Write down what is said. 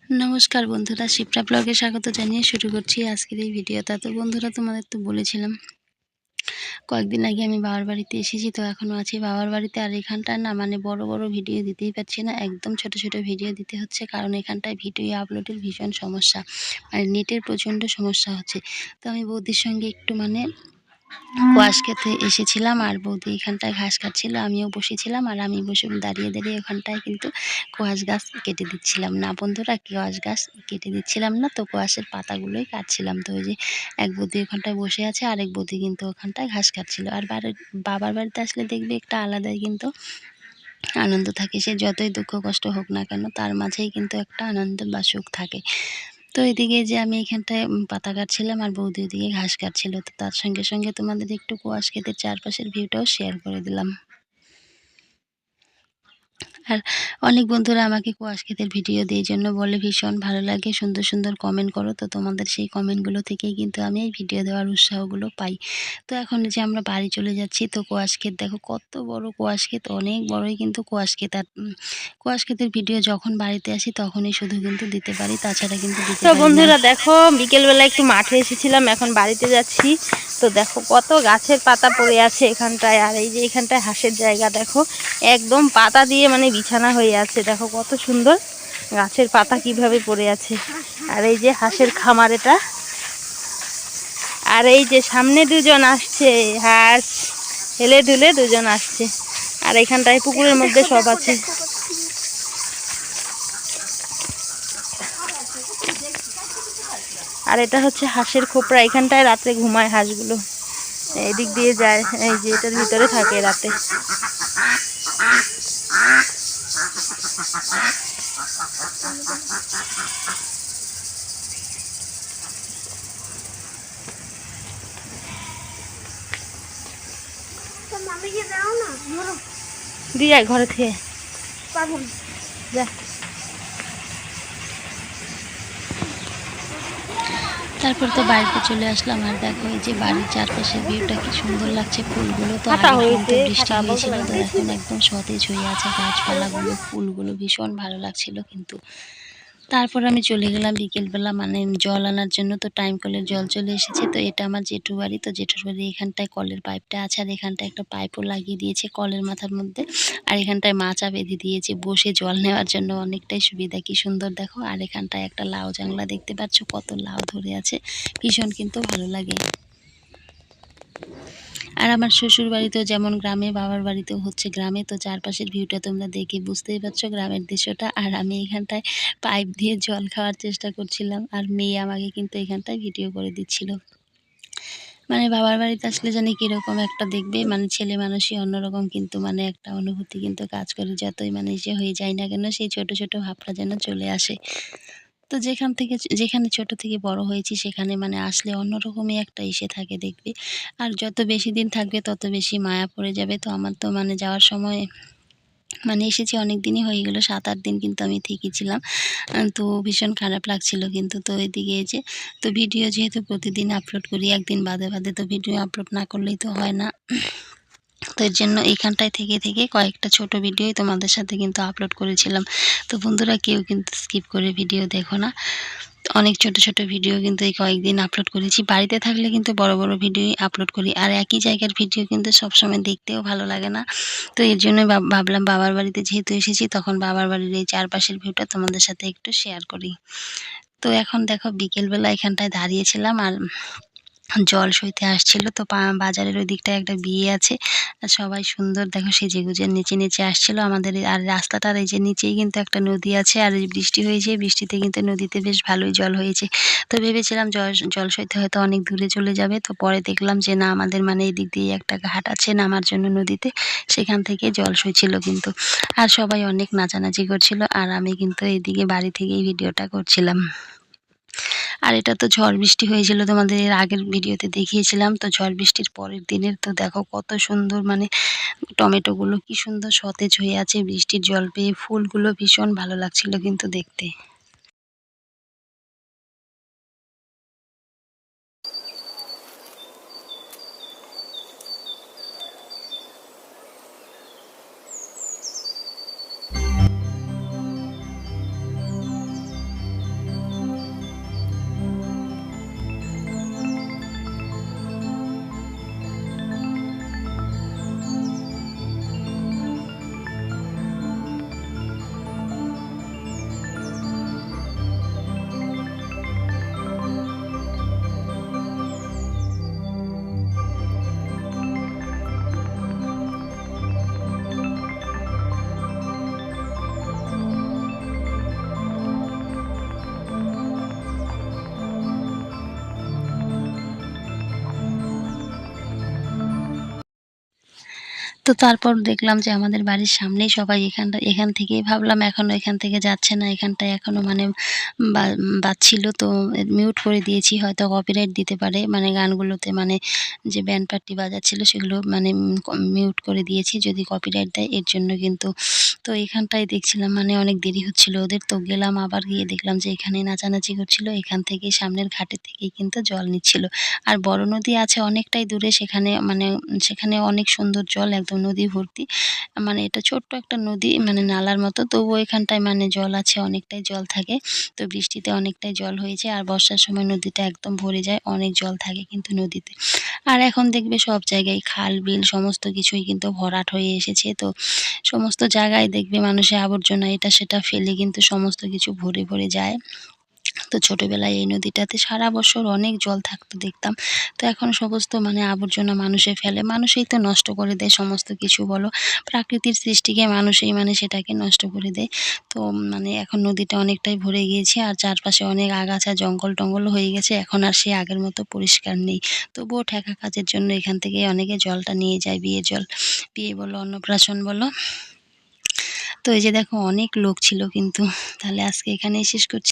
নমস্কার বন্ধুরা, শিপ্রা ব্লগে স্বাগত জানিয়ে শুরু করছি আজকের এই ভিডিওটা। তো বন্ধুরা, তোমাদের তো বলেছিলাম কয়েকদিন আগে আমি বাবার বাড়িতে এসেছি, তো এখনও আছি বাবার বাড়িতে। আর এখানটায় না বড় বড় ভিডিও দিতেই পারছি না, একদম ছোট ছোট ভিডিও দিতে হচ্ছে, কারণ এখানটায় ভিডিও আপলোডের ভীষণ সমস্যা, নেটের প্রচণ্ড সমস্যা হচ্ছে। তো আমি বৌদির সঙ্গে একটু কোয়াশ খেতে এসেছিলাম, আর বৌদি এখানটায় ঘাস কাটছিল, আমিও বসেছিলাম, আর আমি বসে দাঁড়িয়ে দাঁড়িয়ে ওখানটায় কিন্তু কোয়াশ গাছ কেটে দিচ্ছিলাম না বন্ধুরা, কোয়াশ গাছ কেটে দিচ্ছিলাম না, তো কোয়াশের পাতাগুলোই কাটছিলাম। তো ওই যে এক বৌদি ওখানটায় বসে আছে, আর এক বৌদি কিন্তু ওখানটায় ঘাস কাটছিল। আর বাবার বাড়িতে আসলে দেখবে একটা আলাদাই কিন্তু আনন্দ থাকে, সে যতই দুঃখ কষ্ট হোক না কেন, তার মাঝেই কিন্তু একটা আনন্দ বা সুখ থাকে। তো এদিকে যে আমি এখানটায় পাতা কাটছিলাম, আর বৌদি ওদিকে ঘাস কাটছিল। তো তার সঙ্গে সঙ্গে তোমাদের একটু কোয়াশ ক্ষেতের চারপাশের ভিউটাও শেয়ার করে দিলাম। আর অনেক বন্ধুরা আমাকে কোয়াশ ক্ষেতের ভিডিও দিয়ে জন্য বলে, ভীষণ ভালো লাগে, সুন্দর সুন্দর কমেন্ট করো। তো তোমাদের সেই কমেন্টগুলো থেকেই কিন্তু আমি এই ভিডিও দেওয়ার উৎসাহগুলো পাই। তো এখন যে আমরা বাড়ি চলে যাচ্ছি, তো কোয়াশ ক্ষেত দেখো কত বড় কোয়াশ ক্ষেত, অনেক বড়ই কিন্তু কোয়াশ ক্ষেত। আর কোয়াশ ক্ষেতের ভিডিও যখন বাড়িতে আসি তখনই শুধু কিন্তু দিতে পারি, তাছাড়া কিন্তু দিতে তো পারি না। বন্ধুরা দেখো, বিকেলবেলা একটু মাঠে এসেছিলাম, এখন বাড়িতে যাচ্ছি। তো দেখো কত গাছের পাতা পড়ে আছে এখানটায়, আর এই যে এখানটায় হাঁসের জায়গা দেখো, একদম পাতা দিয়ে বিছানা হয়ে আছে। দেখো কত সুন্দর গাছের পাতা কিভাবে পড়ে আছে। আর এই যে হাঁসের খামার এটা, আর এই যে সামনে দুজন আসছে, হাঁস হেলে দুলে দুজন আসছে। আর এখানটায় পুকুরের মধ্যে সব আছে। আর এটা হচ্ছে হাঁসের খোপড়া, এখানটায় রাত্রে ঘুমায় হাঁসগুলো, এদিক দিয়ে যায়, এই যে এটার ভিতরে থাকে রাতে। দিয়ে যায় ঘরে থেকে যা। তারপর তো বাড়িতে চলে আসলাম, আর দেখো এই যে বাড়ির চারপাশের ভিউটা কি সুন্দর লাগছে। ফুলগুলো তো ফাটা আগে হয়েছে, বৃষ্টি হয়েছিল, তো এখন একদম সতেজ হয়ে আছে গাছপালাগুলো, ফুলগুলো ভীষণ ভালো লাগছিল। কিন্তু তারপর আমি চলে গেলাম বিকেলবেলা জল আনার জন্য। তো টাইম কলের জল চলে এসেছে। তো এটা আমার জেঠু বাড়ি, তো জেঠুর বাড়ি এখানটায় কলের পাইপটা আছে, আর এখানটায় একটা পাইপও লাগিয়ে দিয়েছে কলের মাথার মধ্যে, আর এখানটায় মাচা বেঁধে দিয়েছে বসে জল নেওয়ার জন্য, অনেকটাই সুবিধা। কি সুন্দর দেখো। আর এখানটায় একটা লাউ জাংলা দেখতে পাচ্ছ, কত লাউ ধরে আছে, ভীষণ কিন্তু ভালো লাগে। আর আমার শ্বশুর বাড়িতেও যেমন গ্রামে, বাবার বাড়িতেও হচ্ছে গ্রামে। তো চারপাশের ভিউটা তোমরা দেখে বুঝতেই পারছো গ্রামের দৃশ্যটা। আর আমি এখানটায় পাইপ দিয়ে জল খাওয়ার চেষ্টা করছিলাম, আর মেয়ে আমাকে কিন্তু এখানটায় ভিডিও করে দিচ্ছিল। বাবার বাড়িতে আসলে জানি কীরকম একটা দেখবে, ছেলে মানুষই অন্যরকম, কিন্তু একটা অনুভূতি কিন্তু কাজ করে, যতই যে হয়ে যায় না কেন, সেই ছোট ছোট ভাবটা যেন চলে আসে। তো যেখানে ছোট থেকে বড় হয়েছি, সেখানে আসলে অন্যরকমই একটা এসে থাকে দেখবে। আর যত বেশি দিন থাকবে তত বেশি মায়া পড়ে যাবে। তো আমার তো যাওয়ার সময় এসেছি অনেক দিনই হয়ে গেল, 7-8 দিন কিন্তু আমি থেকেই ছিলাম। তো ভীষণ খারাপ লাগছিল কিন্তু। তো এদিকে এই যে, তো ভিডিও যেহেতু প্রতিদিন আপলোড করি, একদিন বাদে বাদে, তো ভিডিও আপলোড না করলেই তো হয় না। তো এর জন্য এইখানটায় থেকে থেকে কয়েকটা ছোট ভিডিওই তোমাদের সাথে কিন্তু আপলোড করেছিলাম। তো বন্ধুরা, কেউ কিন্তু স্কিপ করে ভিডিও দেখো না, অনেক ছোট ছোট ভিডিও কিন্তু এই কয়েকদিন আপলোড করেছি। বাড়িতে থাকলে কিন্তু বড় বড় ভিডিওই আপলোড করি, আর একই জায়গার ভিডিও কিন্তু সবসময় দেখতেও ভালো লাগে না। তো এর জন্যই ভাবলাম বাবার বাড়িতে যেহেতু এসেছি, তখন বাবার বাড়ির এই চারপাশের ভিউটা তোমাদের সাথে একটু শেয়ার করি। তো এখন দেখো বিকেলবেলা এখানটায় দাঁড়িয়েছিলাম, আর জল সইতে আসছিল। তো বাজারের ওই দিকটায় একটা বিয়ে আছে, আর সবাই সুন্দর দেখো সেজেগুজে নেচে নেচে আসছিল আমাদের। আর রাস্তাটার এই যে নিচেই কিন্তু একটা নদী আছে, আর এই বৃষ্টি হয়েছে, বৃষ্টিতে কিন্তু নদীতে বেশ ভালোই জল হয়েছে। তো ভেবেছিলাম জল সইতে হয়তো অনেক দূরে চলে যাবে, তো পরে দেখলাম যে না, আমাদের এই দিক দিয়ে একটা ঘাট আছে নামার জন্য নদীতে, সেখান থেকে জল সইছিল কিন্তু। আর সবাই অনেক নাচানাচি করছিল, আর আমি কিন্তু এইদিকে বাড়ি থেকেই ভিডিওটা করছিলাম। আর এটা তো ঝড় বৃষ্টি হয়েছিল, তোমাদের এর আগের ভিডিওতে দেখিয়েছিলাম। তো ঝড় বৃষ্টির পরের দিনের, তো দেখো কত সুন্দর টমেটোগুলো কি সুন্দর সতেজ হয়ে আছে বৃষ্টির জল পেয়ে, ফুলগুলো ভীষণ ভালো লাগছিল কিন্তু দেখতে। তো তারপর দেখলাম যে আমাদের বাড়ির সামনেই সবাই এখান থেকেই ভাবলাম এখনও এখান থেকে যাচ্ছে না। এখানটায় এখনও মানে বা বাজছিল, তো মিউট করে দিয়েছি, হয়তো কপিরাইট দিতে পারে। মানে গানগুলোতে মানে যে ব্যান্ড পার্টি বাজাচ্ছিল সেগুলো মানে মিউট করে দিয়েছি যদি কপিরাইট দেয় এর জন্য কিন্তু। তো এখানটায় দেখছিলাম মানে অনেক দেরি হচ্ছিল ওদের, তো গেলাম আবার গিয়ে দেখলাম যে এখানে নাচানাচি করছিল। এখান থেকেই সামনের ঘাটের থেকেই কিন্তু জল নিচ্ছিল। আর বড় নদী আছে অনেকটাই দূরে, সেখানে মানে সেখানে অনেক সুন্দর জল, একদম নদী ভর্তি। মানে এটা ছোট্ট একটা নদী, মানে নালার মতো, তবুও এখানটায় মানে জল আছে, অনেকটাই জল থাকে। তো বৃষ্টিতে অনেকটাই জল হয়েছে আর বর্ষার সময় নদীটা একদম ভরে যায়, অনেক জল থাকে কিন্তু নদীতে। আর এখন দেখবে সব জায়গায় খাল, বিল সমস্ত কিছুই কিন্তু ভরাট হয়ে এসেছে। তো সমস্ত জায়গায় দেখবে মানুষের আবর্জনা এটা সেটা ফেলে কিন্তু সমস্ত কিছু ভরে, ভরে যায়। তো ছোটবেলায় এই নদীটাতে সারা বছর অনেক জল থাকতো দেখতাম। তো এখন সমস্ত মানে আবর্জনা মানুষে ফেলে। মানুষই তো নষ্ট করে দেয় সমস্ত কিছু বলো। প্রাকৃতির সৃষ্টিকে মানুষই মানে সেটাকে নষ্ট করে দেয়। তো মানে এখন নদীটা অনেকটাই ভরে গিয়েছে আর চারপাশে অনেক আগাছা জঙ্গল-টঙ্গল হয়ে গেছে। এখন আর সেই আগের মতো পরিষ্কার নেই। তবুও ঠেকা কাজের জন্য এখান থেকে অনেকে জলটা নিয়ে যায়, বিয়ের জল। বিয়ে বলো, অন্নপ্রাশন বলো। তো এই যে দেখো অনেক লোক ছিল কিন্তু। তাহলে আজকে এখানেই শেষ করছি।